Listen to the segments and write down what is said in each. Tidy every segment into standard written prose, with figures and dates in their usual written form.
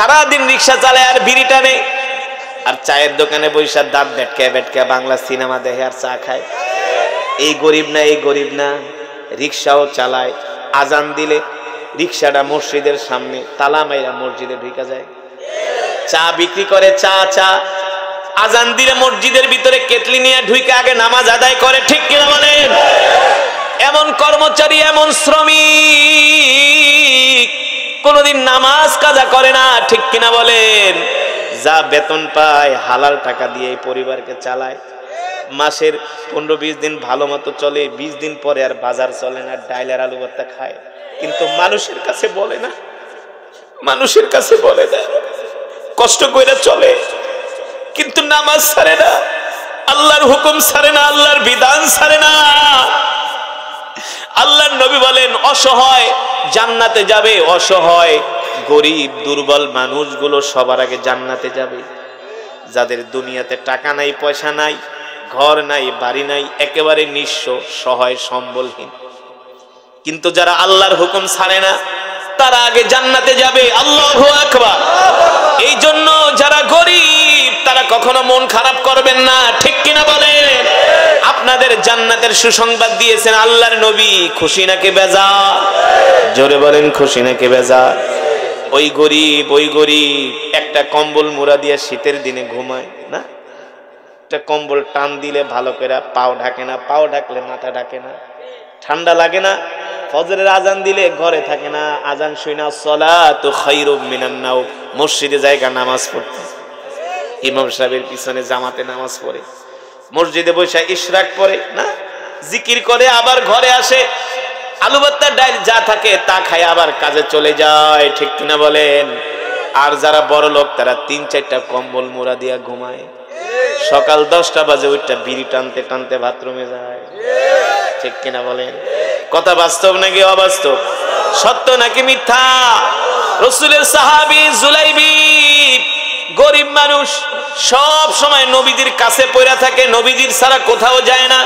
সারাদিন রিক্সা চালায় আর বিড়ি টানে, আর চায়ের দোকানে বৈশা দাঁত বেটকে বেটকে বাংলা সিনেমা দেখে আর চা খায়। এই গরিব না, এই গরিব না। রিক্সাও চালায়, আজান দিলে রিক্সাটা মসজিদের সামনে তালা মাইরা মসজিদে ঢুকা যায়। চা বিক্রি করে, চা আজান দিলে মসজিদের ভিতরে কেটলি নিয়ে ঢুকে আগে নামাজ আদায় করে। ঠিক কিনা বলেন? এমন কর্মচারী, এমন শ্রমিক কোনদিন নামাজ কাজা করে না। ঠিক কিনা বলেন? যা বেতন পায় হালাল টাকা দিয়ে পরিবারকে চালায়। মাসের 15-20 দিন ভালো মতো চলে, 20 দিন পরে আর বাজার চলে না, ডাইল আর আলু ভর্তা খায়। কিন্তু মানুষের কাছে বলে না, মানুষের কাছে বলে না, কষ্ট করে চলে কিন্তু নামাজ ছাড়ে না, আল্লাহর হুকুম ছাড়ে না, আল্লাহর বিধান ছাড়ে না। আল্লাহর নবী বলেন অসহায় জান্নাতে যাবে, অসহায় গরিব দুর্বল মানুষগুলো সবার আগে জান্নাতে যাবে। যাদের দুনিয়াতে টাকা নাই, পয়সা নাই, ঘর নাই, বাড়ি নাই, একেবারে নিঃস্ব, সহায়, সম্বলহীন, কিন্তু যারা আল্লাহর হুকুম ছাড়ে না তারা আগে জান্নাতে যাবে। আল্লাহু আকবার। এই জন্য যারা গরিব তারা কখনো মন খারাপ করবেন না। ঠিক কিনা বলেন? আপনাদের জান্নাতের সুসংবাদ দিয়েছেন আল্লাহর নবী। খুশি নাকি বেজার? জোরে বলেন, খুশি নাকি বেজার? ওই গরিব একটা কম্বল মুড়া দিয়ে শীতের দিনে ঘুমায় না, একটা কম্বল টান দিলে ভালো করে পাও ঢাকে না, পাও ঢাকলে মাথা ঢাকে না, ঠান্ডা লাগে না, ফজরের আজান দিলে ঘরে থাকে না, আজান শুনা সলাতু খায়রুম মিনান নাওম, মসজিদে জায়গা নামাজ পড়তে, ইমাম সাহেবের পিছনে জামাতে নামাজ পড়ে, মসজিদে বসে ইশরাক পড়ে না, জিকির করে, আবার ঘরে আসে, আলু ভর্তা ডাল যা থাকে তা খায়, আবার কাজে চলে যায়। ঠিক কিনা বলেন? আর যারা বড় লোক তারা 3-4টা কম্বল মোড়া দিয়া ঘুমায়, সকাল 10টা বাজে ওইটা বিড়ি টানতে টানতে বাথরুমে যায়। ঠিক কিনা বলেন? কথা বাস্তব নাকি অবাস্তব? সত্য নাকি মিথ্যা? রাসূলের সাহাবী জুলাইবিব গরিব মানুষ, সব সময় নবীজির কাছে পড়ে থাকে, নবীজির ছাড়া কোথাও যায় না।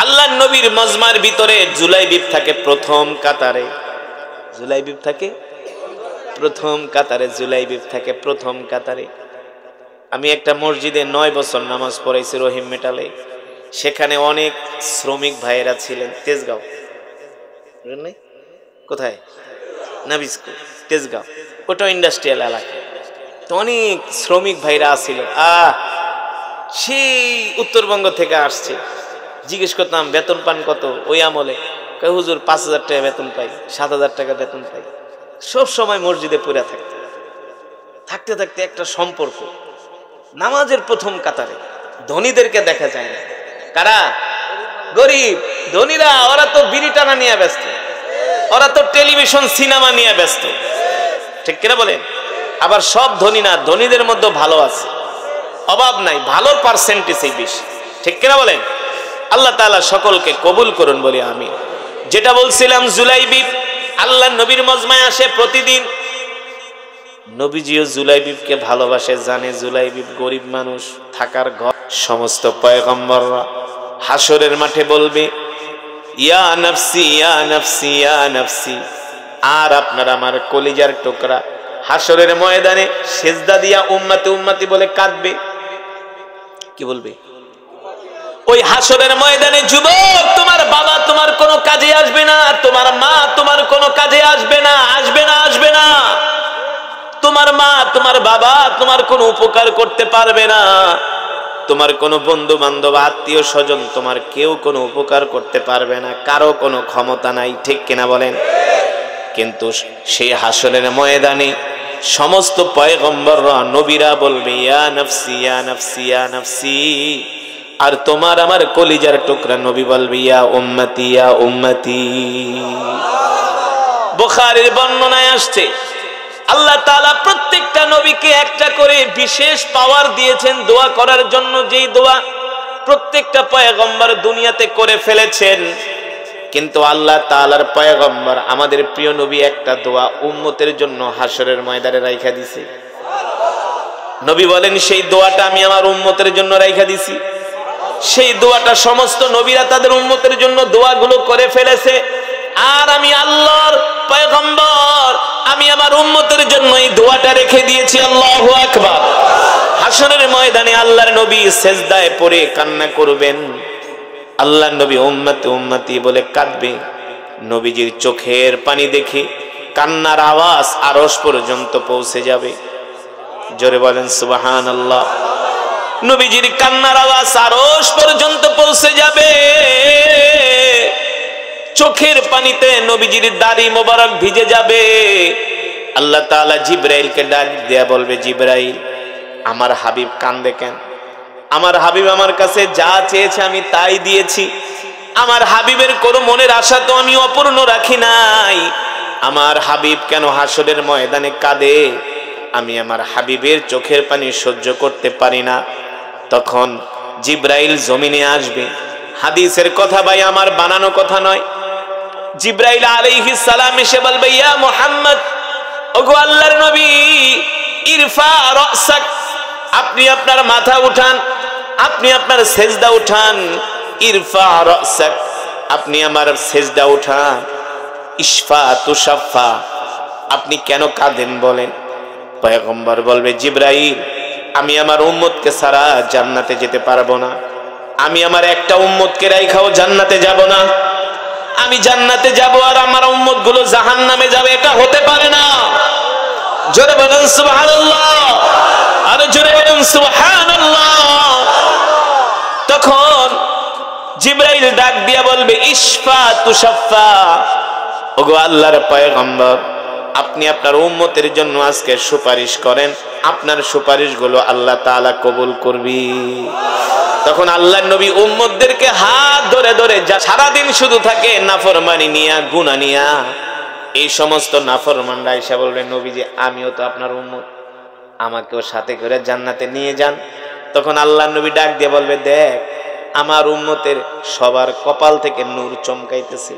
আল্লাহর নবীর মজমার ভিতরে জুলাইবিব থাকে প্রথম কাতারে, জুলাইবিব থাকে প্রথম কাতারে, জুলাইবিব থাকে প্রথম কাতারে। আমি একটা মসজিদে 9 বছর নামাজ পড়াইছি রহিম মেটালে, সেখানে অনেক শ্রমিক ভাইয়েরা ছিলেন। তেজগাঁও, কোথায়? নাবিস্কুল, তেজগাঁও, ওটা ইন্ডাস্ট্রিয়াল এলাকা। তো অনেক শ্রমিক ভাইরা ছিল, সেই উত্তরবঙ্গ থেকে আসছে। জিজ্ঞেস করতাম বেতন পান কত? ওই আমলে হুজুর 5,000 টাকা বেতন পাই, 7,000 টাকা বেতন পাই। সব সময় মসজিদে পড়ে থাকতে থাকতে একটা সম্পর্ক, নামাজের প্রথম কাতারে ধনীদেরকে দেখা যায় না। কারা? গরিব। ধনীরা ওরা তো বিড়ি টানা নিয়ে ব্যস্ত, ওরা তো টেলিভিশন সিনেমা নিয়ে ব্যস্ত। ঠিক কিনা বলেন? আবার সব ধনী না, ধনীদের মধ্যে ভালো আছে, অভাব নাই, ভালোর পার্সেন্টেজই বেশি। ঠিক কিনা বলেন? আল্লাহ তাআলা সকলকে কবুল করুন বলি আমি। যেটা বলছিলাম, জুলাইবিব আল্লাহর নবীর মজমায় আসে প্রতিদিন। নবীজিও জুলাইবিবকে ভালোবাসে, জানে জুলাইবিব গরিব মানুষ, থাকার ঘর। সমস্ত পয়গম্বররা হাসরের মাঠে বলবে ইয়া নাফসি ইয়া নাফসি ইয়া নাফসি, আর আপনার আমার কলিজার টুকরা হাসরের ময়দানে সেজদা দিয়া উম্মতি উম্মতি বলে কাঁদবে। কি বলবে? ওই হাসরের ময়দানে যুবক, তোমার বাবা তোমার কোনো কাজে আসবে না, তোমার মা তোমার কোনো কাজে আসবে না, আসবে না, আসবে না। তোমার মা তোমার বাবা তোমার কোনো উপকার করতে পারবে না, তোমার কোনো বন্ধু বান্ধব আত্মীয় স্বজন তোমার কেউ কোনো উপকার করতে পারবে না, কারো কোনো ক্ষমতা নাই। ঠিক কিনা বলেন? কিন্তু সেই হাসরের ময়দানে সমস্ত পয়গম্বররা, নবীরা বলবে ইয়া নাফসি ইয়া নাফসি ইয়া নাফসি, আর তোমার আমার কলিজার টুকরা নবী বলবে ইয়া উম্মতি ইয়া উম্মতি। বুখারীর বর্ণনায় আসছে আল্লাহ তাআলা প্রত্যেকটা নবীকে একটা করে বিশেষ পাওয়ার দিয়েছেন দোয়া করার জন্য, যেই দোয়া প্রত্যেকটা পয়গম্বর দুনিয়াতে করে ফেলেছেন। কিন্তু আল্লাহ তাআলার পয়গম্বর আমাদের প্রিয় নবী একটা দোয়া উম্মতের জন্য হাসরের ময়দানে রাইখা দিছে। নবী বলেন সেই দোয়াটা আমি আমার উম্মতের জন্য রাইখা দিছি। সেই দোয়াটা সমস্ত নবীরা তাদের উম্মতের জন্য দোয়াগুলো করে ফেলেছে, আর আমি আল্লাহর পয়গম্বর আমি আমার উম্মতের জন্য এই দোয়াটা রেখে দিয়েছি। আল্লাহু আকবার। হাসরের ময়দানে আল্লাহর নবী সেজদায় পড়ে কান্না করবেন। আল্লাহর নবী উম্মতি উম্মতি বলে কাঁদবে। নবীজির চোখের পানি দেখে কান্নার আওয়াজ আরশ পর্যন্ত পৌঁছে যাবে। জোরে বলেন সুবহানাল্লাহ। নবীজির কান্নার আওয়াজ আরশ পর্যন্ত পৌঁছে যাবে। চোখের পানিতে নবীজির দাড়ি মোবারক ভিজে যাবে। আল্লাহ তাআলা জিবরাইলকে ডাক দেয়া বলবে, জিবরাইল, আমার হাবিব কান্দে কেন? আমার হাবিব আমার কাছে যা চেয়েছে আমি তাই দিয়েছি। আমার হাবিবের কোনো মনের আশা তো আমি অপূর্ণ রাখি নাই। আমার হাবিব কেন হাসরের ময়দানে কাঁদে? আমি আমার হাবিবের চোখের পানি সহ্য করতে পারি না। তখন জিবরাইল জমিনে আসবে। হাদিসের কথা ভাই, আমার বানানো কথা নয়। জিবরাইল আলাইহিস সালাম এসে বলবে, ইয়া মুহাম্মদ, ওগো আল্লাহর নবী, ইরফা রাসাক, আপনি আপনার মাথা উঠান, আপনি আপনার সেজদা উঠান। ইরফা রাসাক, আপনি আমার সেজদা উঠান। ইশফা তুশাফা, আপনি কেন কাঁদেন বলেন? পয়গম্বর বলবে, জিবরাইল, আমি আমার উম্মতকে ছাড়া জান্নাতে যেতে পারবো না। আমি আমার একটা উম্মতকে রাইখাও জান্নাতে যাব না। আমি জান্নাতে যাব আর আমার উম্মত গুলো জাহান্নামে যাবে, এটা হতে পারে না। জোরে বলেন সুবহানাল্লাহ, আরো জোরে বলেন সুবহানাল্লাহ। তখন জিবরাইল ডাক দিয়া বলবে, ইশফা তুশাফা, ওগো আল্লাহর পয়গম্বর, আপনি আপনার উম্মতের জন্য আজকে সুপারিশ করেন, আপনার সুপারিশগুলো আল্লাহ তাআলা কবুল করবে। তখন আল্লাহর নবী উম্মতদেরকে হাত ধরে ধরে, যা সারাদিন শুধু থাকে নাফরমানি নিয়া, গুনাহ নিয়া, এই সমস্ত নাফরমানরা এসে বলবে, নবীজি আমিও তো আপনার উম্মত, আমাকেও সাথে করে জান্নাতে নিয়ে যান। তখন আল্লাহর নবী ডাক দিয়ে বলবে, দেখ আমার উম্মতের সবার কপাল থেকে নূর চমকাইতেছে,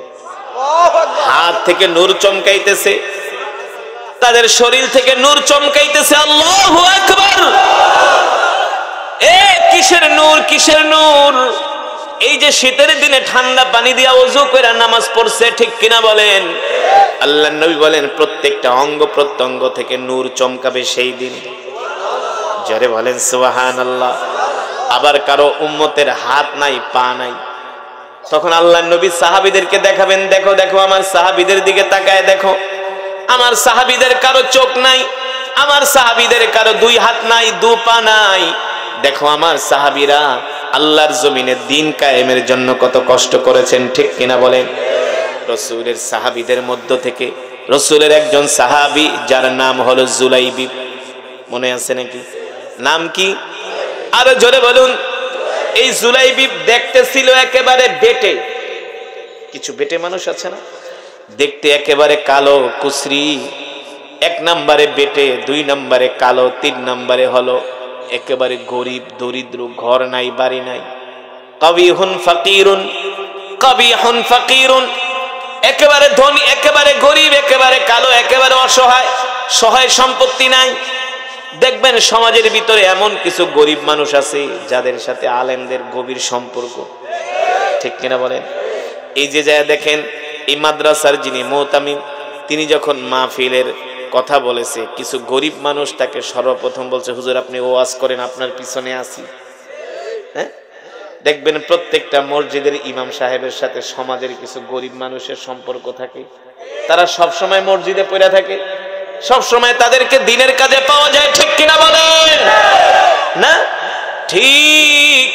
হাত থেকে নূর চমকাইতেছে, তাদের শরীর থেকে নূর চমকাইতেছে। আল্লাহু আকবার। এ কিসের নূর, কিসের নূর? এই যে শীতের দিনে ঠান্ডা পানি দিয়া ওযু করে নামাজ পড়ছে, ঠিক কিনা বলেন? আল্লাহর নবী বলেন, প্রত্যেকটা অঙ্গ প্রত্যঙ্গ থেকে নূর চমকাবে সেই দিন। জোরে বলেন সুবহানাল্লাহ। আবার কারো উম্মতের হাত নাই, পা নাই, তখন আল্লাহর নবী সাহাবীদেরকে দেখাবেন, দেখো দেখো আমার সাহাবীদের দিকে তাকায় দেখো, আমার সাহাবীদের কারো চোখ নাই, আমার সাহাবীদের কারো দুই হাত নাই, দু পা নাই। দেখো আমার সাহাবীরা আল্লাহর জমিনে দ্বীন কায়েমের জন্য কত কষ্ট করেছেন, ঠিক কিনা বলেন? রাসূলের সাহাবীদের মধ্য থেকে রাসূলের একজন সাহাবী, যার নাম হলো জুলাইবিব, মনে আছে নাকি? নাম কি? আরো জোরে বলুন। এই জুলাইবিব দেখতে ছিল একেবারে বেটে। কিছু বেটে মানুষ আছে না, দেখতে একেবারে কালো কুসরি। এক নম্বরে বেটে, দুই নম্বরে কালো, তিন নম্বরে হলো একেবারে গরিব দরিদ্র, ঘর নাই বাড়ি নাই। কবিহুন ফাকিরুন, কবিহুন ফাকিরুন, একেবারে ধনী, একেবারে গরিব, একেবারে কালো, একেবারে অসহায়, সহায় সম্পত্তি নাই। দেখবেন সমাজের ভিতরে এমন কিছু গরিব মানুষ আছে যাদের সাথে আলেমদের গভীর সম্পর্ক, ঠিক কিনা বলেন? এই যে যা দেখেন, এই মাদ্রাসার যিনি মুতামিম, তিনি যখন মাহফিলের কথা বলেছে, কিছু গরিব মানুষ তাকে সর্বপ্রথম বলছে, হুজুর আপনি ওয়াজ করেন, আপনার পিছনে আছি। হ্যাঁ, দেখবেন প্রত্যেকটা মসজিদের ইমাম সাহেবের সাথে সমাজের কিছু গরিব মানুষের সম্পর্ক থাকে। তারা সব সময় মসজিদে পড়ে থাকে, সব সময় তাদেরকে দ্বীনের কাজে পাওয়া যায়, ঠিক কিনা বলেন? না ঠিক।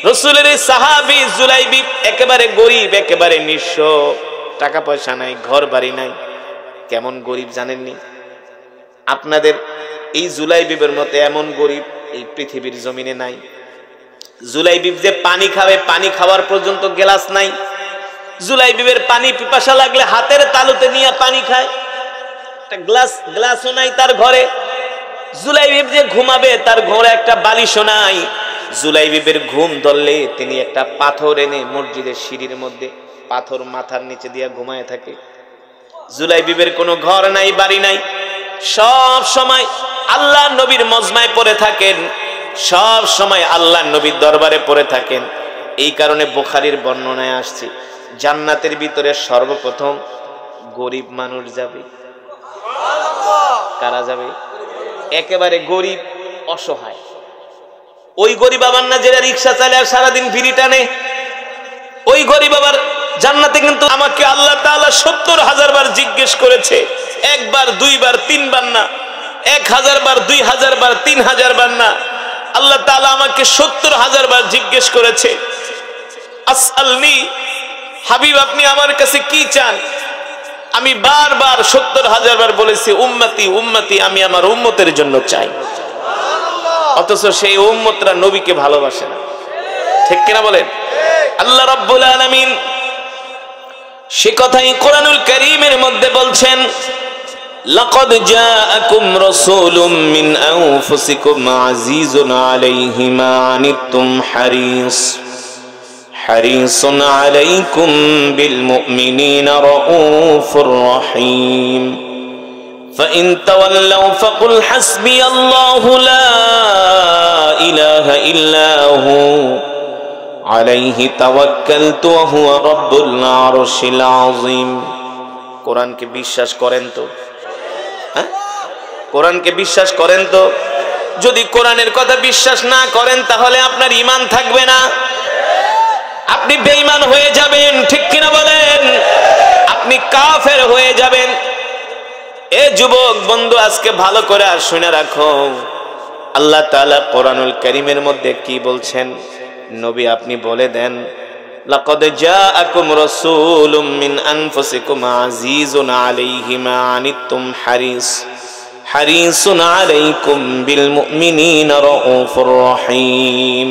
রাসূলের সাহাবী জুলাইবিব একেবারে গরিব, একেবারে নিঃস্ব, টাকা পয়সা নাই, ঘর বাড়ি নাই। কেমন গরিব জানেননি? আপনাদের এই জুলাইবিবের মতো এমন গরিব এই পৃথিবীর জমিনে নাই। জুলাইবিব যে পানি খাবে, পানি খাওয়ার পর্যন্ত গ্লাস নাই। জুলাইবিবের পানি পিপাসা লাগলে হাতের তালুতে নিয়ে পানি খায়, একটা গ্লাসও নাই তার ঘরে। জুলাইবিব যে ঘুমাবে, তার ঘরে একটা বালিশও নাই। জুলাইবিবের ঘুম ধরলে তিনি একটা পাথর এনে মসজিদের সিঁড়ির মধ্যে পাথর মাথার নিচে দিয়ে ঘুমায় থাকে। জুলাইবিবের কোনো ঘর নাই, বাড়ি নাই, সব সময় আল্লাহ নবীর মজমায় পড়ে থাকেন, সব সময় আল্লাহ নবীর দরবারে পড়ে থাকেন। এই কারণে বুখারীর বর্ণনায় আসছে, জান্নাতের ভিতরে সর্বপ্রথম গরিব মানুষ যাবে। কারা যাবে? একেবারে গরিব অসহায়। ওই গরিব আবার না যেটা রিক্সা চালায় আর সারাদিন বিড়ি টানে, ওই গরিব আবার জান্নাতে কিন্তু আমাকে আল্লাহ তাআলা ৭০,০০০ বার জিজ্ঞেস করেছে, একবার দুইবার তিনবার না, ১,০০০ বার ২,০০০ বার ৩,০০০ বার না, আল্লাহ তাআলা আমাকে ৭০,০০০ বার জিজ্ঞেস করেছে, আসআলনি, হাবিব আপনি আমার কাছে কি চান? আমি বারবার ৭০,০০০ বার বলেছি উম্মতি উম্মতি, আমি আমার উম্মতের জন্য চাই। অথচ সেই উম্মতরা নবীকে ভালোবাসে না, ঠিক কিনা বলেন? আল্লাহ রাব্বুল আলামিন সে কথাই কোরআনুল কারীমের মধ্যে বলছেন, লাকাদ জাআকুম রাসূলুম মিন আনফুসিকুম আজিজুন আলাইহি মা আনিতুম হারিসুন আলাইকুম বিল মুমিনিনা রাউফুর রহিম فإن تولوا فقل حسبي الله لا إله إلا هو عليه توكلت وهو رب العرش العظيم। কোরআনকে বিশ্বাস করেন তো? কোরআনকে বিশ্বাস করেন তো? যদি কোরআনের কথা বিশ্বাস না করেন তাহলে আপনার ঈমান থাকবে না, আপনি বেঈমান হয়ে যাবেন, ঠিক কিনা বলেন? আপনি কাফের হয়ে যাবেন। এ যুবক বন্ধু, আজকে ভালো করে আর শুনে রাখো, আল্লাহ তাআলা কোরআনুল কারীমের মধ্যে কি বলছেন? নবী আপনি বলে দেন, লাকাদ জাআকুম রাসূলুম মিন আনফুসিকুম আজিজুন আলাইহি মা আনিতুম হারিসুন আলাইকুম বিল মুমিনিনা রাউফুর রহিম।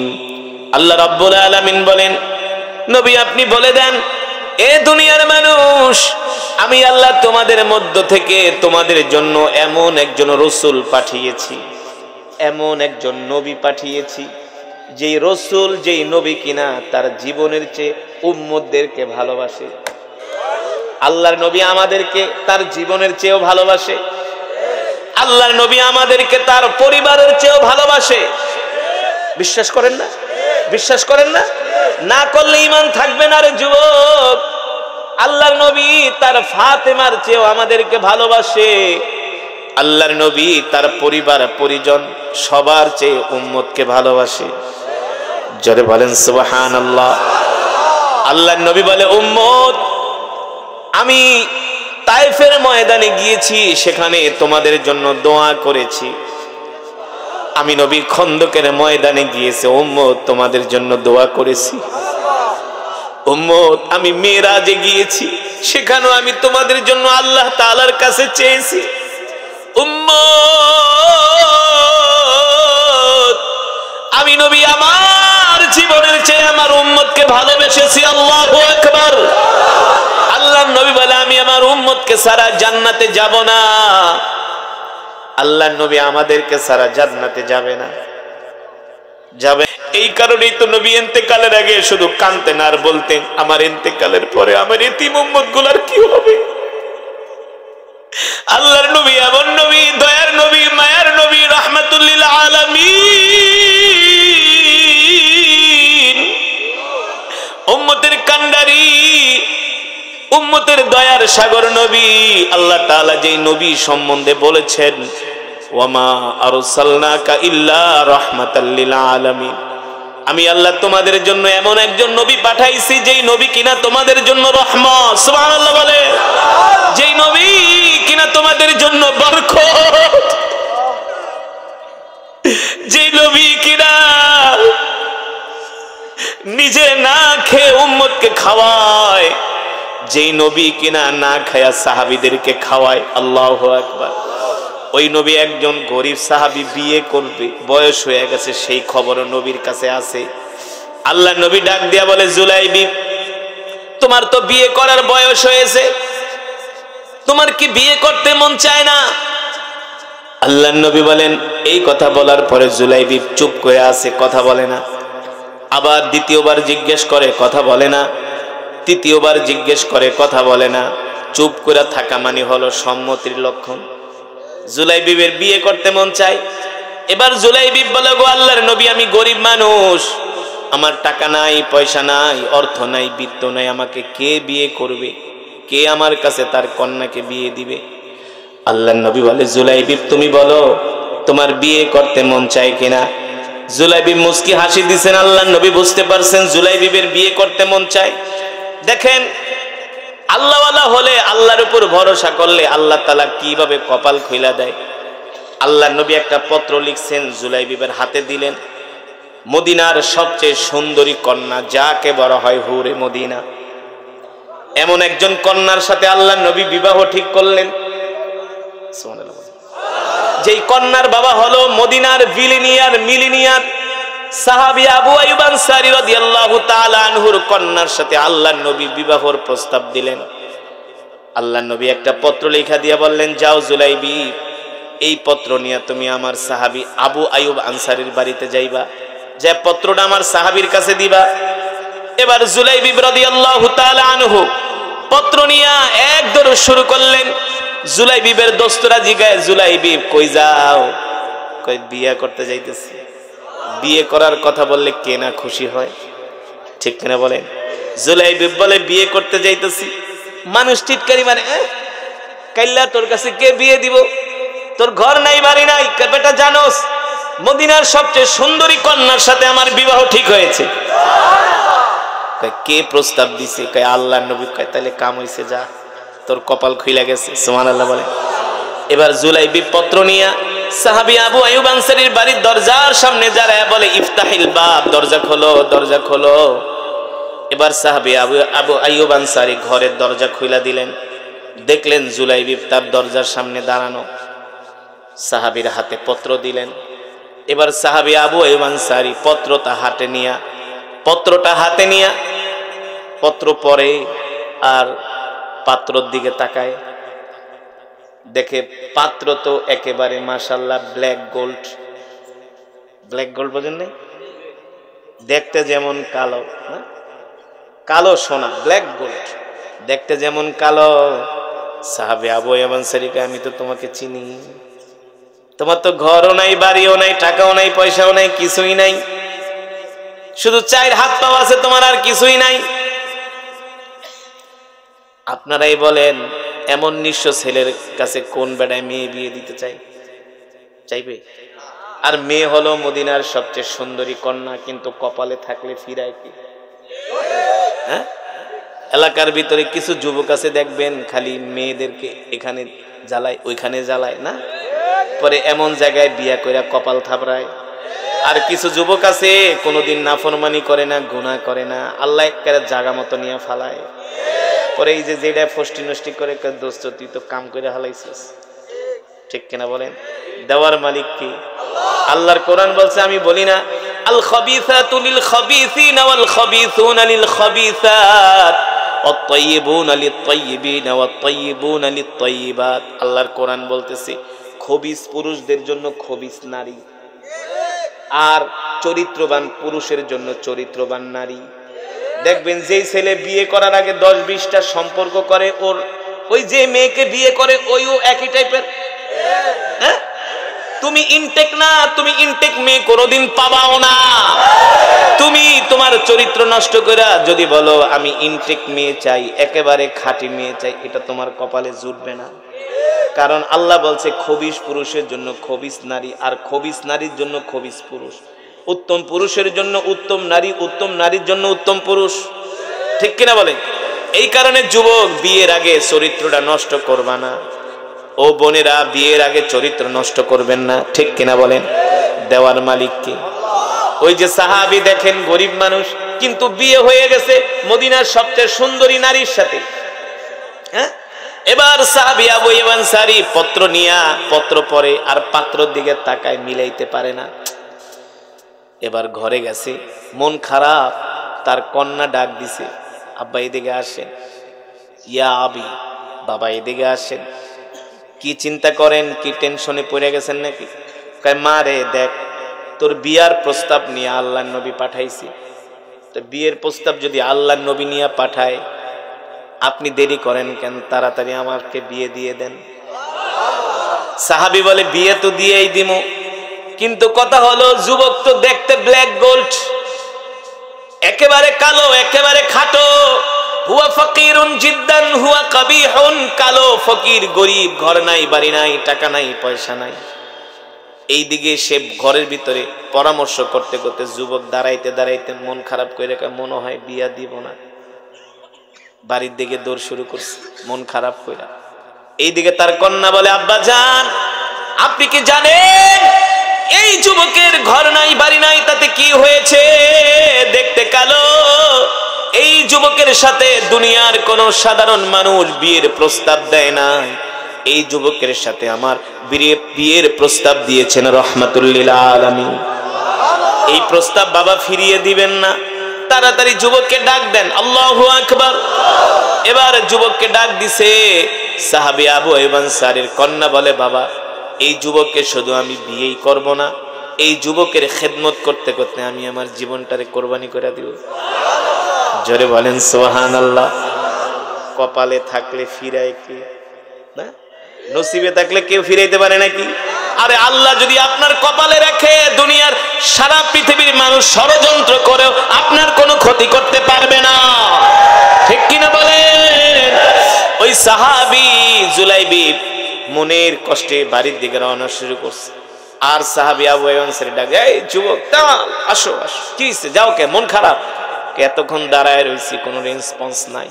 আল্লাহ রাব্বুল আলামিন বলেন, নবী আপনি বলে দেন, এ দুনিয়ার মানুষ, আমি আল্লাহ তোমাদের মধ্য থেকে তোমাদের জন্য এমন একজন রাসূল পাঠিয়েছি, এমন একজন নবী পাঠিয়েছি, যেই রাসূল যেই নবী কিনা তার জীবনের চেয়ে উম্মতদেরকে ভালোবাসে। আল্লাহর নবী আমাদেরকে তার জীবনের চেয়েও ভালোবাসে, আল্লাহর নবী আমাদেরকে তার পরিবারের চেয়েও ভালোবাসে। বিশ্বাস করেন না? বিশ্বাস করেন না? না করলে ঈমান থাকবে না রে যুবক। আল্লাহর নবী তার ফাতেমার চেয়েও আমাদেরকে ভালোবাসে, আল্লাহর নবী তার পরিবার পরিজন সবার চেয়ে উম্মতকে ভালোবাসে। জোরে বলেন সুবহানাল্লাহ। আল্লাহর নবী বলে, উম্মত আমি তায়েফের ময়দানে গিয়েছি, সেখানে তোমাদের জন্য দোয়া করেছি। আমি নবী খন্দকের ময়দানে গিয়েছি, উম্মত তোমাদের জন্য দোয়া করেছি। উম্মত আমি মিরাজে গিয়েছি, সেখানেও আমি তোমাদের জন্য আল্লাহ তাআলার কাছে চেয়েছি। উম্মত আমি নবী আমার জীবনের চেয়ে আমার উম্মতকে ভালোবেসেছি। আল্লাহু আকবার। আল্লাহর নবী বলে, আমি আমার উম্মতকে ছাড়া জান্নাতে যাব না। আল্লাহর নবী আমাদেরকে ছাড়া জান্নাতে যাবে না, যাবে। এই কারণেই তো নবী ইন্তেকালের আগে শুধু কাঁদতেন আর বলতেন, আমার ইন্তেকালের পরে আমার এতিম উম্মতগুলোর কি হবে? আল্লাহর নবী এমন নবী, দয়ার নবী, মায়ার নবী, রাহমাতুল লিল আলামিন, উম্মতের কান্ডারি, উম্মতের দয়ার সাগর নবী। আল্লাহ তাআলা যেই নবী সম্বন্ধে বলেছেন, ওয়ামা আরসালনাকা ইল্লা রাহমাতাল লিল আলামিন, আমি আল্লাহ তোমাদের জন্য এমন একজন নবী পাঠাইছি যেই নবী কিনা তোমাদের জন্য রহমত। সুবহানাল্লাহ বলে, যেই নবী কিনা তোমাদের জন্য বরকত, যেই নবী কিনা নিজে না খেয়ে উম্মতকে খাওয়ায়, যেই নবী কিনা না খায়া সাহাবীদেরকে খাওয়ায়। আল্লাহু আকবার। ওই নবী একজন গরিব সাহাবী বিয়ে করবে, বয়স হয়ে গেছে, সেই খবরও নবীর কাছে আছে। আল্লাহ নবী ডাক দিয়া বলে, জুলাইবি তোমার তো বিয়ে করার বয়স হয়েছে, তোমার কি বিয়ে করতে মন চায় না? আল্লাহ নবী বলেন, এই কথা বলার পরে জুলাইবি চুপ করে আছে, কথা বলে না। আবার দ্বিতীয়বার জিজ্ঞেস করে, কথা বলে না। তৃতীয়বার জিজ্ঞেস করে, কথা বলে না। চুপ করে থাকা মানে হলো সম্মতির লক্ষণ। জুলাইবিবের বিয়ে করতে মন চায়। এবার জুলাইবিব বলে, গো আল্লাহর নবী, আমি গরিব মানুষ, আমার টাকা নাই, পয়সা নাই, অর্থ নাই, বিত্ত নাই, আমাকে কে বিয়ে করবে? কে আমার কাছে তার কন্যাকে বিয়ে দিবে? আল্লাহর নবী বলে জুলাইবিব তুমি বলো তোমার বিয়ে করতে মন চায় কিনা। জুলাইবিব মুস্কি হাসি দিয়েছেন। আল্লাহর নবী বুঝতে পারছেন জুলাইবিবের বিয়ে করতে মন চায়। দেখেন আল্লাহওয়ালা হলে, আল্লাহর উপর ভরসা করলে আল্লাহ তাআলা কিভাবে কপাল খুইলা দেয়। আল্লাহর নবী একটা পত্র লিখছেন, জুলাইবিবের হাতে দিলেন। মদিনার সবচেয়ে সুন্দরী কন্যা, যাকে বলা হয় হুরে মদিনা, এমন একজন কন্যার সাথে আল্লাহর নবী বিবাহ ঠিক করলেন। যেই কন্যার বাবা হলো মদিনার মিলিনিয়ার সাহাবী আবু আইয়ুব আনসারী রাদিয়াল্লাহু তাআলা আনহুর কন্যার সাথে আল্লাহর নবী বিবাহর প্রস্তাব দিলেন। আল্লাহর নবী একটা পত্র লেখা দিয়া বললেন, যাও জুলাইবিব, এই পত্র নিয়ে তুমি আমার সাহাবী আবু আইয়ুব আনসারীর বাড়িতে যাইবা, যে পত্রটা আমার সাহাবীর কাছে দিবা। এবার জুলাইবিব রাদিয়াল্লাহু তাআলা আনহু পত্র নিয়ে এক দৌড় শুরু করলেন। জুলাইবিবের দোস্তরা জিগায়, জুলাইবিব কই যাও? কই বিয়ে করতে যাইতেছি। বিয়ে করার কথা বললে কে না খুশি হয়, ঠিক কিনা বলেন? জুলাইবিব বলে বিয়ে করতে যাইতেছি। মানুষ টিটকারি মানে, কাইল্লা তোর কাছে কে বিয়ে দিব? তোর ঘর নাই বাড়ি নাই, বেটা জানোস মদিনার সবচেয়ে সুন্দরী কন্যার সাথে আমার বিবাহ ঠিক হয়েছে। কে প্রস্তাব দিছে? কয় আল্লাহর নবী। কয় তাহলে কাম হইছে, যা, তোর কপাল খুইলা গেছে। সুবহানাল্লাহ বলে। এবার জুলাইবিব পত্র নিয়া সাহাবী আবু আইয়ুব আনসারীর বাড়ির দরজার সামনে দাঁড়ায় বলে, ইফতাহিল বাব, দরজা খোলো, দরজা খোলো। এবার সাহাবী আবু আইয়ুব আনসারী ঘরের দরজা খুইলা দিলেন। দেখলেন জুলাইবিব তার দরজার সামনে দাঁড়ানো, সাহাবীর হাতে পত্র দিলেন। এবার সাহাবী আবু আইয়ুব আনসারী পত্রটা হাতে নিয়া পত্র পড়ে আর পাত্রর দিকে তাকায়। দেখে পাত্র তো একেবারে মাশাআল্লাহ ব্ল্যাক গোল্ড। ব্ল্যাক গোল্ড বোঝেন নাই? দেখতে যেমন কালো, কালো সোনা, ব্ল্যাক গোল্ড, দেখতে যেমন কালো। সাহাবী আবু আইয়ুব আনসারীকে, আমি তো তোমাকে চিনি, তোমার তো ঘরও নাই, বাড়িও নাই, টাকাও নাই, পয়সাও নাই, কিছুই নাই, শুধু 4 হাত পাও আছে, তোমার আর কিছুই নাই। আপনারাই বলেন এমন নিঃস্ব ছেলের কাছে কোন বেড়ায় মেয়ে বিয়ে দিতে চাইবে? আর মেয়ে হলো মদিনার সবচেয়ে সুন্দরী কন্যা, কিন্তু কপালে থাকলে ফিরায় কি? হ্যাঁ, এলাকার ভিতরে কিছু যুবক আছে দেখবেন খালি মেয়েদেরকে এখানে জ্বালায় ওইখানে জ্বালায় না, পরে এমন জায়গায় বিয়া কইরা কপাল থাপড়ায়। আর কিছু যুবক আছে কোনোদিন নাফরমানি করে না, গুনাহ করে না, আল্লাহ একেবারে জায়গা মতো নিয়ে ফালায়। পরে এই যে যেটা ফষ্টি নষ্টি করে, দোস্ত তুই তো কাম করে হালাইছিস, ঠিক কিনা বলেন? দেওয়ার মালিক কি? আল্লাহর কোরআন বলছে, আমি বলি না, আল খাবিসাতু লিল খাবিসিনা ওয়াল খাবিসুনা লিল খাবিসাত ওয়াত তাইয়িবুনা লিত তাইয়িবিনা ওয়াত তাইয়িবুনা লিত তাইয়িবাত। আল্লাহর কোরআন বলতেছে খবিস পুরুষদের জন্য খবিস নারী, আর চরিত্রবান পুরুষের জন্য চরিত্রবান নারী। দেখবেন যেই ছেলে বিয়ে করার আগে 10-20টা সম্পর্ক করে, ওর ওই যে মেয়েকে বিয়ে করে ওইও একই টাইপের। হ্যাঁ, তুমি ইনটেক না, তুমি ইনটেক মেয়ে কোনোদিন পাবাও না। তুমি তোমার চরিত্র নষ্ট করে যদি বলো আমি ইনটেক মেয়ে চাই, একেবারে খাঁটি মেয়ে চাই, এটা তোমার কপালে জুটবে না। কারণ আল্লাহ বলছে খবিস পুরুষের জন্য খবিস নারী, আর খবিস নারীর জন্য খবিস পুরুষ। উত্তম পুরুষের জন্য উত্তম নারী, উত্তম নারীর জন্য উত্তম পুরুষ, ঠিক কিনা বলেন? এই কারণে যুবক বিয়ের আগে চরিত্রটা নষ্ট করবা না। ও বোনেরা, বিয়ের আগে চরিত্র নষ্ট করবেন না, ঠিক কিনা বলেন? দেওয়ার মালিক কি? ওই যে সাহাবী দেখেন গরিব মানুষ, কিন্তু বিয়ে হয়ে গেছে মদিনার সবচেয়ে সুন্দরী নারীর সাথে। হ্যাঁ, এবার সাহাবী আবু আইয়ুব আনসারী পত্র নিয়া পত্র পড়ে আর পাত্রর দিকে তাকায়, মিলাইতে পারে না। এবার ঘরে গেছে, মন খারাপ, তার কন্যা ডাক দিছে, আব্বা এদিকে আসেন, ইয়া আবি, বাবা এদিকে আসেন। কি চিন্তা করেন? কি টেনশনে পড়ে গেছেন নাকি? কয় মা রে, দেখ তোর বিয়ার প্রস্তাব নিয়ে আল্লাহর নবী পাঠাইছি, তো বিয়ের প্রস্তাব যদি আল্লাহর নবী নিয়ে পাঠায়, আপনি দেরি করেন কেন? তাড়াতাড়ি আমাকে বিয়ে দিয়ে দেন। সাহাবী বলে বিয়ে তো দিয়েই দিমু, কিন্তু কথা হলো যুবক তো দেখতে ব্ল্যাক গোল্ড, একেবারে কালো, একেবারে খাটো, হুয়া ফাকিরুন জিদ্দান হুয়া কাবিহুন, কালো, ফকির, গরিব, ঘর নাই, বাড়ি নাই, টাকা নাই, পয়সা নাই। এইদিকে সে ঘরের ভিতরে পরামর্শ করতে করতে যুবক দাঁড়াইতে দাঁড়াইতে মন খারাপ করে মনে হয় বিয়া দিব না, বাড়ির দিকে দৌড় শুরু করছে মন খারাপ করে। এইদিকে তার কন্যা বলে, আব্বা জান আপনি কি জানেন এই যুবকের ঘর নাই, বাড়ি নাই, তাতে কি হয়েছে? দেখতে কালো। এই যুবকের সাথে দুনিয়ার কোন সাধারণ মানুষ বিয়ের প্রস্তাব দেয় না। এই যুবকের সাথে আমার বিয়ের প্রস্তাব দিয়েছেন রহমাতুল লিল আলামিন। এই প্রস্তাব বাবা ফিরিয়ে দিবেন না, তাড়াতাড়ি যুবককে ডাক দেন। আল্লাহু আকবার। এবার যুবককে ডাক দিছে। সাহাবী আবু আইয়ুব আনসারীর কন্যা বলে, বাবা এই যুবককে শুধু আমি বিয়েই করব না, এই যুবকের খেদমত করতে করতে আমি আমার জীবনটারে কোরবানি করে দিব। জোরে বলেন সুবহানাল্লাহ। কপালে থাকলে ফিরায় কি না, নসিবে থাকলে কেউ ফিরাইতে পারে নাকি? আরে আল্লাহ যদি আপনার কপালে রাখে, দুনিয়ার সারা পৃথিবীর মানুষ ষড়যন্ত্র করেও আপনার কোনো ক্ষতি করতে পারবে না, ঠিক কিনা বলেন? ওই সাহাবী জুলাইবিব মনের কষ্টে বাড়ির দিকে রওনা শুরু করছে। আর সাহাবী আবু আইয়ুব আনসারী ডাকে, এই যুবক আসো আসো, কি হইছে, যাও, কে মন খারাপ? এতক্ষণ দাঁড়ায় রয়েছি, কোনো রেসপন্স নাই,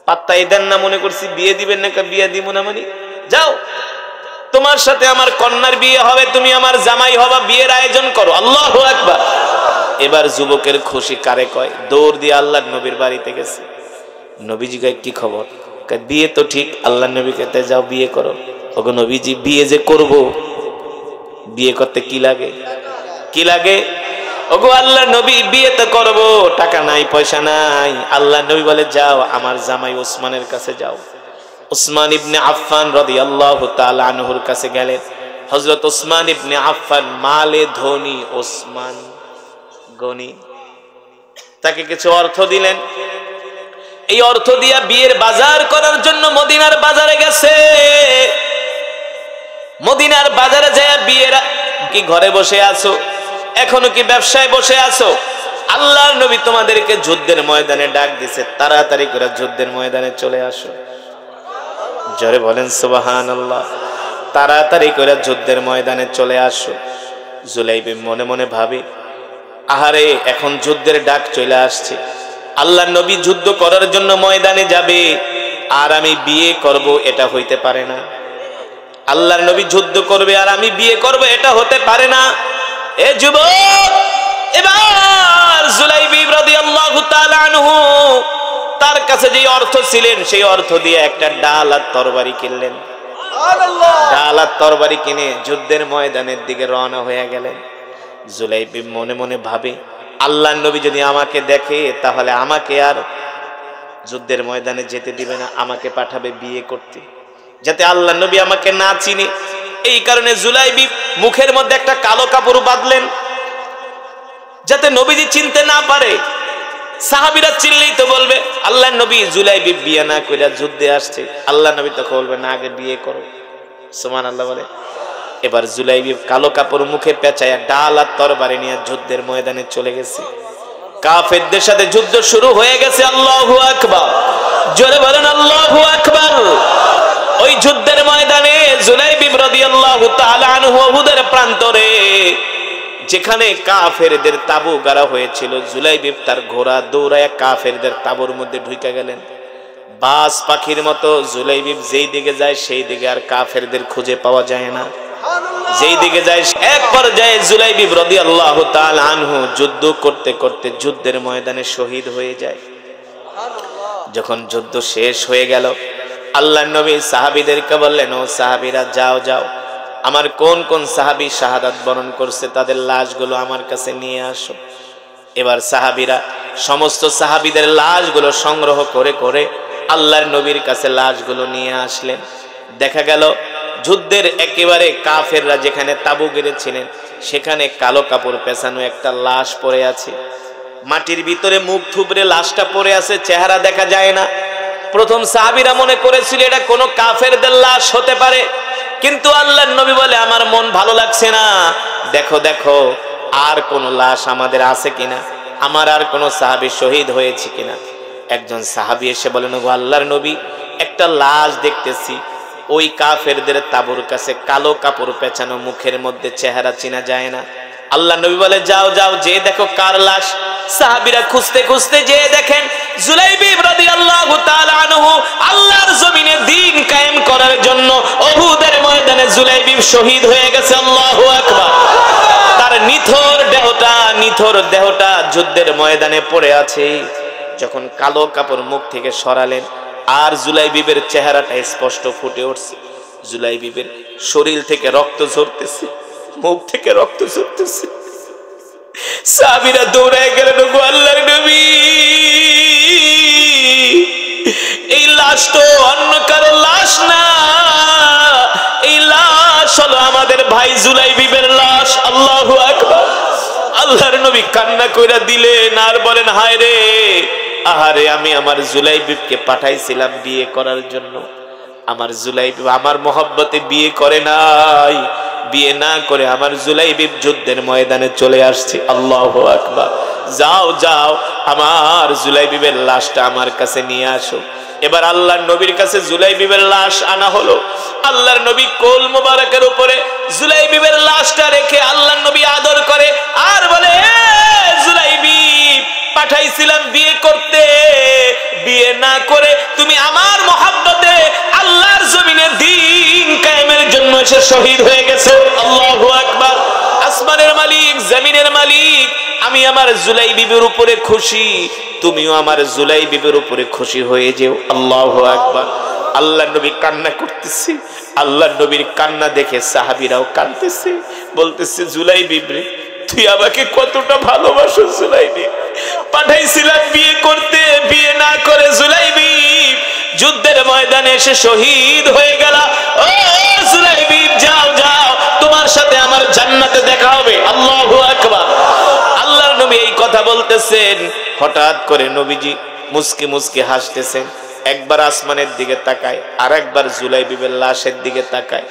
পাত্তাই দেন না। মনে করছি বিয়ে দিবেন না, বিয়ে দিব না মানে, যাও তোমার সাথে আমার কন্যার বিয়ে হবে, তুমি আমার জামাই হবা, বিয়ের আয়োজন করো। আল্লাহু আকবার। এবার যুবকের খুশি কারে কয়, দৌড় দিয়ে আল্লাহর নবীর বাড়িতে গেছে। নবীজি কয়, কি খবর? বিয়ে তো ঠিক। আল্লাহর নবী কইতে, যাও বিয়ে করো। ওগো নবীজি, বিয়ে যে করব, বিয়ে করতে কি লাগে? কি লাগে? ওগো আল্লাহর নবী, বিয়ে তো করব, টাকা নাই, পয়সা নাই। আল্লাহর নবী বলে, যাও আমার জামাই ওসমানের কাছে যাও। উসমান ইবনে আফফান রাদিয়াল্লাহু তাআলা আনহুর কাছে গেলেন। হযরত উসমান ইবনে আফফান মালে ধনী, ওসমান গনি, তাকে কিছু অর্থ দিলেন। এই অর্থ দিয়া বিয়ের বাজার করার জন্য মদিনার বাজারে গেছে। মদিনার বাজারে যায় বিয়ের, কি ঘরে বসে আছো? এখনো কি ব্যবসায় বসে আছো? আল্লাহর নবী তোমাদেরকে যুদ্ধের ময়দানে ডাক দিছে, তাড়াতাড়ি করে যুদ্ধের ময়দানে চলে আসো। জোরে বলেন সুবহানাল্লাহ। তাড়াতাড়ি করে যুদ্ধের ময়দানে চলে আসো। জুলাইবিব মনে মনে ভাবে, আহারে এখন যুদ্ধের ডাক চলে আসছে, আল্লাহর নবী যুদ্ধ করার জন্য ময়দানে যাবে আর আমি বিয়ে করব, এটা হইতে পারে না। আল্লাহর নবী যুদ্ধ করবে আর আমি বিয়ে করব, এটা হতে পারে না। এ যুবক, এবার জুলাইবিব রাদিয়াল্লাহু তাআলা আনহু তার কাছে যে অর্থ ছিলেন সেই অর্থ দিয়ে একটা ডাল আর তরবারি কিনলেন। ডাল আর তরবারি কিনে যুদ্ধের ময়দানের দিকে রওনা হয়ে গেলেন। জুলাইবিব মনে মনে ভাবে, আল্লাহর নবী যদি আমাকে দেখে তাহলে আমাকে আর যুদ্ধের ময়দানে যেতে দিবে না, আমাকে পাঠাবে বিয়ে করতে, যাতে আল্লাহর নবী আমাকে না চিনে। এই কারণে জুলাইবিব মুখের মধ্যে একটা কালো কাপড় বাঁধলেন, যাতে নবীজি চিনতে না পারে। সাহাবীরা চিনলেই তো বলবে আল্লাহর নবী জুলাইবিব বিয়ে না কইরা যুদ্ধে আসছে। আল্লাহর নবী তো বলবে না, আগে বিয়ে করো। সুবহানাল্লাহ বলে। এবার জুলাইবিব কালো কাপড় মুখে পেঁচায়া ডাল আর তরবারি নিয়ে যুদ্ধের ময়দানে চলে গেছে। কাফেরদের সাথে যুদ্ধ শুরু হয়ে গেছে। আল্লাহু আকবার। জোরে বলেন আল্লাহু আকবার। ওই যুদ্ধের ময়দানে জুলাইবিব রাদিয়াল্লাহু তাআলা আনহু উহুদের প্রান্তরে যেখানে কাফেরদের তাবু গাড়া হয়েছিল, জুলাইবিব তার ঘোড়া দৌড়ায় কাফেরদের তাবুর মধ্যে ঢুকে গেলেন। বাস পাখির মতো জুলাইবিব যেই দিকে যায় সেই দিকে আর কাফেরদের খুঁজে পাওয়া যায় না। যেই দিকে যায়, এক পর্যায়ে জুলাইবিব রাদিয়াল্লাহু তাআলা আনহু যুদ্ধ করতে করতে যুদ্ধের ময়দানে শহীদ হয়ে যায়। যখন যুদ্ধ শেষ হয়ে গেল, আল্লাহর নবী সাহাবীদেরকে বললেন, ও সাহাবীরা যাও যাও, আমার কোন কোন সাহাবী শাহাদাত বরণ করছে তাদের লাশগুলো আমার কাছে নিয়ে আসো। এবার সাহাবীরা সমস্ত সাহাবীদের লাশগুলো সংগ্রহ করে করে আল্লাহর নবীর কাছে লাশগুলো নিয়ে আসলেন। দেখা গেল যুদ্ধের একেবারে কাফেররা যেখানে তাবু গেড়েছিলেন সেখানে কালো কাপড় পেছানো একটা লাশ পড়ে আছে। মাটির ভিতরে মুখ থুবড়ে লাশটা পড়ে আছে, চেহারা দেখা যায় না। প্রথম সাহাবীরা মনে করেছিল এটা কোনো কাফেরদের লাশ হতে পারে, কিন্তু আল্লাহর নবী বলে, আমার মন ভালো লাগছে না, দেখো দেখো আর কোন লাশ আমাদের আছে কিনা, আমার আর কোন সাহাবী শহীদ হয়েছে কিনা। একজন সাহাবী এসে বলেন, ওগো আল্লাহর নবী, একটা লাশ দেখতেছি, ওই কাফেরদের তাঁবুর কাছে কালো কাপড় পেঁচানো, মুখের মধ্যে চেহারা চেনা যায় না। আল্লাহ নবী বলে, যাও যাও, যে দেখো কার লাশ। সাহাবীরা খুঁজতে খুঁজতে যে দেখেন জুলাইবিব রাদিয়াল্লাহু তাআলা আনহু আল্লাহর জমিনে দ্বীন কায়েম করার জন্য উহুদের ময়দানে জুলাইবিব শহীদ হয়ে গেছে। আল্লাহু আকবার। তার নিথর দেহটা যুদ্ধের ময়দানে পড়ে আছে। যখন কালো কাপড় মুখ থেকে সরালেন, আর জুলাইবিবের চেহারাটা স্পষ্ট ফুটে উঠছে। জুলাইবিবের শরীর থেকে রক্ত ঝরতেছে, মুখ থেকে রক্ত ঝরতেছে। সাহাবীরা দৌড়ায় গেলেন, ওগো আল্লাহর নবী, এই লাশ তো অন্য কারো লাশ না, এই লাশ হলো আমাদের ভাই জুলাইবিবের লাশ। আল্লাহু আকবার। আল্লাহর নবী কান্না কইরা দিলেন আর বলেন, হায় রে, আহারে, আমি আমার জুলাইবিবকে পাঠাইছিলাম বিয়ে করার জন্য, আমার জুলাইবিব আমার মহব্বতে বিয়ে করে নাই, বিয়ে না করে আমার জুলাইবিব যুদ্ধের ময়দানে চলে আসছে। আল্লাহু আকবার। যাও যাও, আমার জুলাইবিবের লাশটা আমার কাছে নিয়ে আসো। এবার আল্লাহর নবীর কাছে জুলাইবিবের লাশ আনা হলো। আল্লাহর নবী কোল মোবারকের উপরে জুলাইবিবের লাশটা রেখে আল্লাহর নবী আদর করে আর বলে, জুলাইবিব, পাঠাইছিলাম বিয়ে করতে, বিয়ে না করে তুমি আমার মহব্বতে আল্লাহর জমিনে দ্বীন কায়েমের জন্য এসে শহীদ হয়ে গেছো। আল্লাহু আকবার। আসমানের মালিক, জমিনের মালিক, আমি আমার জুলাইবিবের উপরে খুশি, তুমিও আমার জুলাইবিবের উপরে খুশি হয়ে যেও। আল্লাহু আকবার। আল্লাহর নবী কান্না করতেছে। আল্লাহর নবীর কান্না দেখে সাহাবীরাও কাঁদতেছে, বলতেছে, জুলাইবিব রে, তুই আমাকে কতটা ভালোবাসো জুলাইবিব, পাঠাইছিলাম বিয়ে করতে, বিয়ে না করে জুলাইবিব যুদ্ধের ময়দানে এসে শহীদ হয়ে গেল। ও জুলাইবিব, যাও যাও, তোমার সাথে আমার জান্নাতে দেখা হবে। আল্লাহু আকবার। আল্লাহর নবী এই কথা বলতেছেন, হঠাৎ করে নবীজি মুস্কি মুস্কি হাসতেছেন। একবার আসমানের দিকে তাকায়, আর একবার জুলাইবিবের লাশের দিকে তাকায়।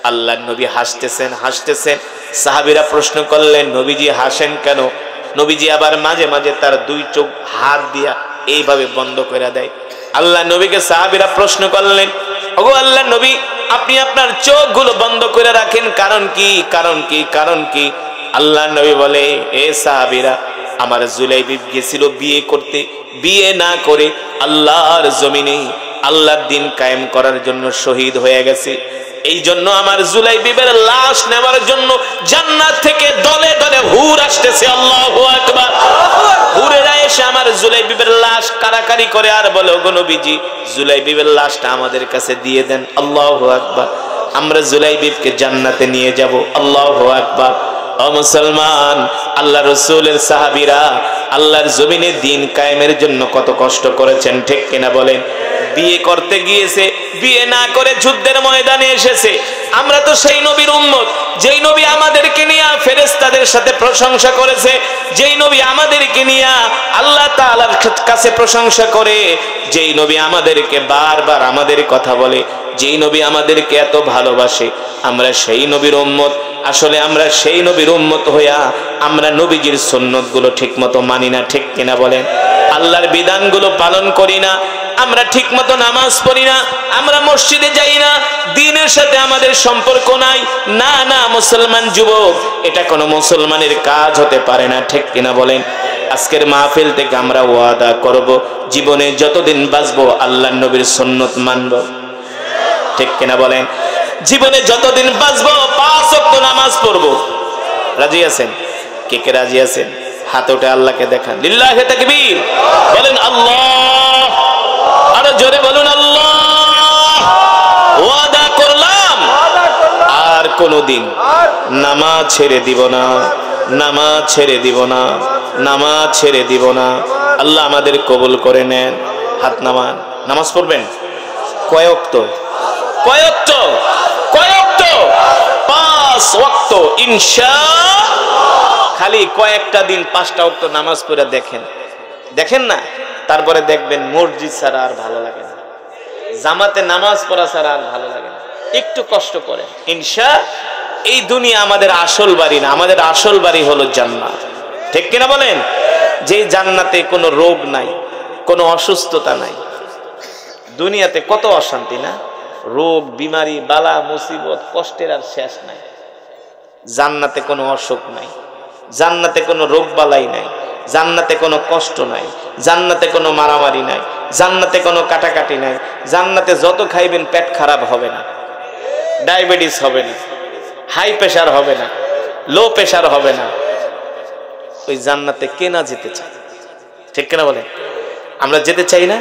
আল্লাহর নবী হাসতেছেন হাসতেছেন। সাহাবীরা প্রশ্ন করলেন, নবীজি হাসেন কেন? নবীজি আবার মাঝে মাঝে তার দুই চোখ হাত দিয়া এইভাবে বন্ধ করে দেয়। আল্লাহ নবীকে সাহাবীরা প্রশ্ন করলেন, ওগো আল্লাহর নবী, আপনি আপনার চোখগুলো বন্ধ করে রাখেন, কারণ কি? কারণ কি? কারণ কি? আল্লাহর নবী বলে, এ সাহাবীরা, আমার জুলাইবিব গেছিল বিয়ে করতে, বিয়ে না করে আল্লাহর জমিনে আল্লাহর দ্বীন কায়েম করার জন্য শহীদ হয়ে গেছে। এই জন্য আমার জুলাইবিবের লাশ নেওয়ার জন্য জান্নাত থেকে দলে দলে হুর আসতেছে। আল্লাহু আকবার। হুরেরা এসে আমার জুলাইবিবের লাশ কারাকারি করে আর বলে, ওগো নবীজি, জুলাইবিবের লাশটা আমাদের কাছে দিয়ে দেন। আল্লাহু আকবার। আমরা জুলাইবিবকে জান্নাতে নিয়ে যাব। আল্লাহু আকবার। ও মুসলমান, আল্লাহ রাসূলের সাহাবীরা আল্লাহর জমিনে দ্বীন কায়েমের জন্য কত কষ্ট করেছেন, ঠিক কিনা বলেন? বিয়ে করতে গিয়েছে, বিয়ে না করে যুদ্ধের ময়দানে এসেছে। আমরা তো সেই নবীর উম্মত, যেই নবী আমাদেরকে নিয়ে ফেরেশতাদের সাথে প্রশংসা করেছে, যেই নবী আমাদেরকে নিয়ে আল্লাহ তাআলার কাছে প্রশংসা করে, যেই নবী আমাদেরকে বারবার আমাদের কথা বলে, যেই নবী আমাদেরকে এত ভালোবাসে, আমরা সেই নবীর উম্মত। আসলে আমরা সেই নবীর উম্মত হইয়া আমরা নবীজির সুন্নতগুলো ঠিকমতো মানি না, ঠিক কিনা বলেন? আল্লাহর বিধানগুলো পালন করি না, আমরা ঠিকমতো নামাজ পড়ি না, আমরা মসজিদে যাই না, দ্বীনের সাথে আমাদের সম্পর্ক নাই। না না মুসলমান যুবক, এটা কোনো মুসলমানের কাজ হতে পারে না, ঠিক কিনা বলেন? আজকের মাহফিল থেকে আমরা ওয়াদা করব, জীবনে যতদিন বাঁচবো আল্লাহর নবীর সুন্নত মানব, ঠিক কিনা বলেন? জীবনে যতদিন বাঁচবো 5 ওয়াক্ত নামাজ পড়বো। রাজি আছেন? কে কে রাজি আছেন? হাত উঠে আল্লাহকে দেখান। লিল্লাহি তাকবীর। বলেন আল্লাহ। আরো জোরে বলুন আল্লাহ। ওয়াদা করলাম আর কোনদিন নামাজ ছেড়ে দিব না, নামাজ ছেড়ে দিব না, নামাজ ছেড়ে দিব না। আল্লাহ আমাদের কবুল করে নেন। হাত নামান। নামাজ পড়বেন কয় ওয়াক্ত? কয় ওয়াক্ত? কয় ওয়াক্ত? 5 ওয়াক্ত ইনশাআল্লাহ। খালি কয়েকটা দিন 5টা ওয়াক্ত নামাজ পড়ে দেখেন, দেখেন না? তারপরে দেখবেন মসজিদ ছাড়া আর ভালো লাগে না, জামাতে নামাজ পড়া ছাড়া আর ভালো লাগে না। একটু কষ্ট করে ইনশাআল্লাহ। এই দুনিয়া আমাদের আসল বাড়ি না, আমাদের আসল বাড়ি হলো জান্নাত, ঠিক কিনা বলেন? যে জান্নাতে কোনো রোগ নাই, কোনো অসুস্থতা নাই। দুনিয়াতে কত অশান্তি না, রোগ বিমারি বালা মুসিবত কষ্টের আর শেষ নাই। জান্নাতে কোনো অসুখ নাই, জান্নাতে কোনো রোগ বালাই নাই, জান্নাতে কোনো কষ্ট নাই, জান্নাতে কোনো মারামারি নাই, জান্নাতে কোনো কাটাকাটি নাই। জান্নাতে যত খাইবেন পেট খারাপ হবে না, ডায়াবেটিস হবে না, হাই প্রেশার হবে না, লো প্রেশার হবে না। ওই জান্নাতে কে না যেতে চায়? ঠিক কিনা বলেন? আমরা যেতে চাই না,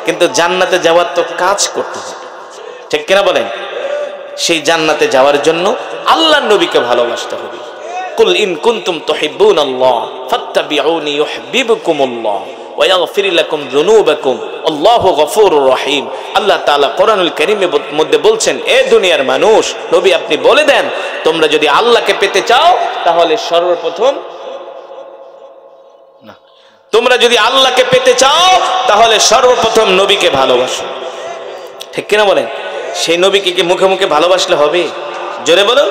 কিন্তু জান্নাতে যাওয়ার তো কাজ করতে হবে। ঠিক কিনা বলেন? সেই জান্নাতে যাওয়ার জন্য আল্লাহর নবীকে ভালোবাসতে হবে। কুল ইন কুনতুম তুহিব্বুনাল্লাহ ফাত্তাবিউনি ইউহিব্বুকুমুল্লাহ ওয়া ইয়াগফির লাকুম যুনুবাকুম আল্লাহু গফুরুর রহিম। আল্লাহ তাআলা কোরআনুল কারীমের মধ্যে বলছেন, এ দুনিয়ার মানুষ, নবী আপনি বলে দেন, তোমরা যদি আল্লাহকে পেতে চাও তাহলে সর্বপ্রথম তোমরা যদি আল্লাহকে পেতে চাও তাহলে সর্বপ্রথম নবীকে ভালোবাসো। ঠিক কিনা বলেন? সেই নবীকে কি মুখে মুখে ভালোবাসলে হবে? জোরে বলুন।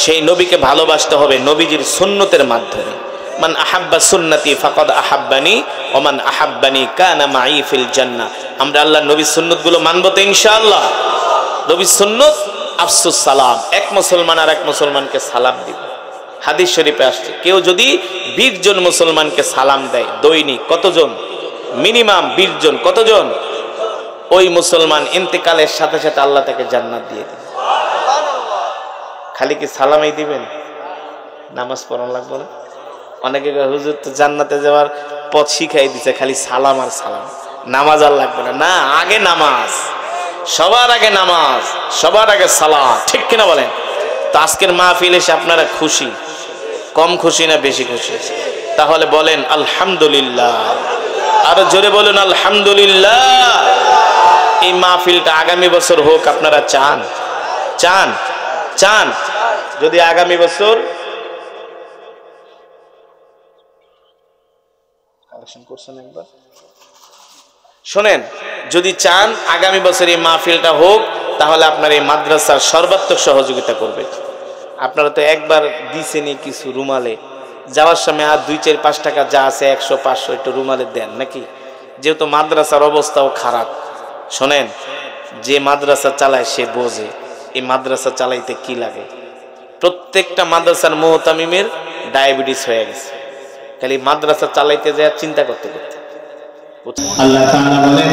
সেই নবীকে ভালোবাসতে হবে নবীজির সুন্নতের মাধ্যমে। মান আহাব্বা সুন্নতি ফাকাদ আহাব্বানি ওয়া মান আহাব্বানি কানা মাই ফিল জান্নাহ। আমরা আল্লাহর নবীর সুন্নতগুলো মানব তো ইনশাআল্লাহ। নবীর সুন্নত আফসুস সালাম, এক মুসলমান আর এক মুসলমানকে সালাম দিবে। হাদিস শরীফে আসছে, কেউ যদি 20 জন মুসলমানকে সালাম দেয় দৈনিক, কতজন? মিনিমাম 20 জন। কতজন? ওই মুসলমান ইন্তেকালের সাথে সাথে আল্লাহ তাকে জান্নাত দিয়ে দিবে। খালি কি সালামই দিবেন? নামাজ পড়ান লাগবে না? অনেকে হুজুর তো জান্নাতে যাওয়ার পথ শিখাই দিছে, খালি সালাম আর সালাম, নামাজ আর লাগবে না। না, আগে নামাজ, সবার আগে নামাজ, সবার আগে সালাত। ঠিক কিনা বলেন? তো আজকের মাহফিল এসে আপনারা খুশি? কম খুশি না বেশি খুশি? তাহলে বলেন আলহামদুলিল্লাহ। আরো জোরে বলুন আলহামদুলিল্লাহ। এই মাহফিলটা আগামী বছর হোক, আপনারা চান? চান? চান? যদি আগামী বছর একবার শোনেন, যদি চান আগামী বছর এই মাহফিলটা হোক, তাহলে আপনার এই মাদ্রাসার সর্বাত্মক সহযোগিতা করবে। আপনারা তো একবার দিছেনই কিছু রুমালে, যাওয়ার সময় আর 2, 4, 5 টাকা যা আছে 100, 500 একটু রুমালে দেন নাকি? যেহেতু মাদ্রাসার অবস্থাও খারাপ। শোনেন, যে মাদ্রাসা চালায় সে বোঝে এই মাদ্রাসা চালাইতে কি লাগে। প্রত্যেকটা মাদ্রাসার মুহতামিমের ডায়াবেটিস হয়ে গেছে, খালি মাদ্রাসা চালাইতে যায় চিন্তা করতে করতে। আল্লাহ তাআলা বলেন,